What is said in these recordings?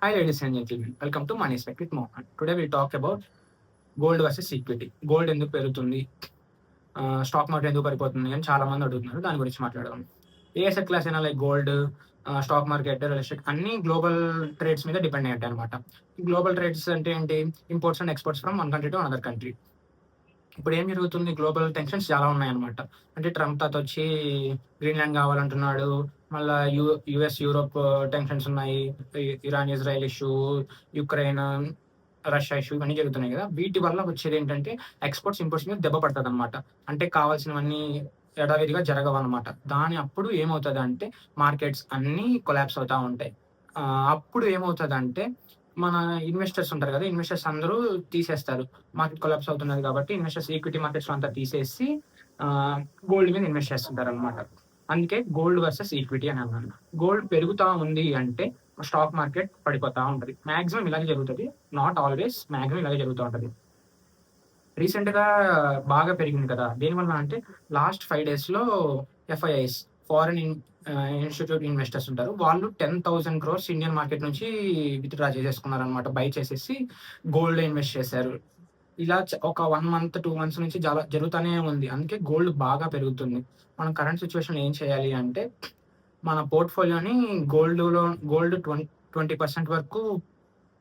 Hi, ladies and gentlemen. Welcome to Money Spec with Mohan. Today we'll talk about gold versus equity. Gold ఎందుకు పెరుగుతుంది? Stock market ఎందుకు పడిపోతుంది అని చాలా మంది అడుగుతున్నారు. దాని గురించి మాట్లాడదాం. ఏ అసెట్ క్లాస్ అయినా like gold, stock market, real estate అన్నీ గ్లోబల్ ట్రేడ్స్ మీద డిపెండ్ అయ్యి ఉంటాయన్నమాట. గ్లోబల్ ట్రేడ్స్ అంటే ఏంటి? Imports and exports from one country to another country. ఇప్పుడు ఏం జరుగుతుంది? గ్లోబల్ టెన్షన్స్ చాలా ఉన్నాయన్నమాట. అంటే ట్రంప్ తాతొచ్చి గ్రీన్‌లాండ్ కావాలంటున్నాడు. మళ్ళా యూఎస్, యూరోప్ టెన్షన్స్ ఉన్నాయి. Iran, Israel issue, Ukraine, Russia issue ఇవన్నీ జరుగుతున్నాయి కదా! వీటి వల్ల వచ్చేదేంటంటే ఎక్స్‌పోర్ట్స్, ఇంపోర్ట్స్ మీద దెబ్బ పడతదనమాట. అంటే కావాల్సినవన్నీ యథావిధిగా జరగవనమాట. అప్పుడు ఏమవుతదంటే మార్కెట్స్ అన్నీ కొలాప్స్ అవుతా ఉంటాయి. అప్పుడు ఏమవుతదంటే మన ఇన్వెస్టర్స్ ఉంటారు కదా! ఇన్వెస్టర్స్ అందరూ తీసేస్తారు. మార్కెట్ కొలాప్స్ అవుతున్నది కాబట్టి ఇన్వెస్టర్స్ ఈక్విటీ మార్కెట్స్‌లో అంతా తీసేసి ఆహ్, గోల్డ్ మీద ఇన్వెస్ట్ చేస్తుంటారనమాట. అందుకే గోల్డ్ వర్సెస్ ఈక్విటీ అని అన్నాను. గోల్డ్ పెరుగుతా ఉంది అంటే స్టాక్ మార్కెట్ పడిపోతా ఉంటది. మాక్సిమం ఇలాగే జరుగుతది. నాట్ ఆల్‌వేస్ మాక్సిమం ఇలాగే జరుగుతా ఉంటది. రీసెంట్‌గా బాగా పెరిగింది కదా! దేనివల్ల అంటే లాస్ట్ 5 డేస్‌లో ఎఫ్ఐఐస్ ఫారెన్ ఇన్‌స్టిట్యూట్ ఇన్వెస్టర్స్ ఉంటారు. వాళ్ళు 10,000 క్రోర్స్ ఇండియన్ మార్కెట్ నుంచి విత్‌డ్రా చేసేసుకున్నారనమాట. బై చేసేసి గోల్డ్‌లో ఇన్వెస్ట్ చేశారు. ఇలా ఒక 1 మంత్, 2 మంత్స్ నుంచి జరుగుతానే ఉంది. అందుకే గోల్డ్ బాగా పెరుగుతుంది. మనం కరెంట్ సిట్యుయేషన్‌లో ఏం చేయాలి అంటే మన పోర్ట్‌ఫోలియోని గోల్డ్ 20% వరకు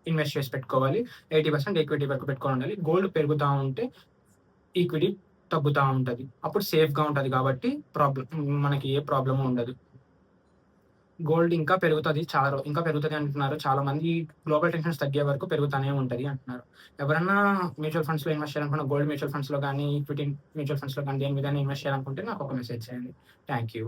ఇన్వెస్ట్ చేసి పెట్టుకోవాలి. 80% ఈక్విటీ వరకు పెట్టుకొనుండాలి. గోల్డ్ పెరుగుతా ఉంటే ఈక్విటీ తగ్గుతా ఉంటది. అప్పుడు సేఫ్‌గా ఉంటది కాబట్టి మనకి ఏ ప్రాబ్లము ఉండదు. గోల్డ్ ఇంకా పెరుగుతది. ఇంకా పెరుగుతది అంటున్నారు చాలామంది. గ్లోబల్ టెన్షన్స్ తగ్గే వరకు పెరుగుతానే ఉంటది అంటున్నారు. ఎవరన్నా మ్యూచువల్ ఫండ్స్‌లో ఇన్వెస్ట్ చేయాలనుకున్న గోల్డ్ మ్యూచువల్ ఫండ్స్‌లో గానీ, ఈక్విటీ మ్యూచువల్ ఫండ్స్‌లో గానీ దేని మీదైనా ఇన్వెస్ట్ చేయాలనుకుంటే నాకొక మెసేజ్ చేయండి. Thank you.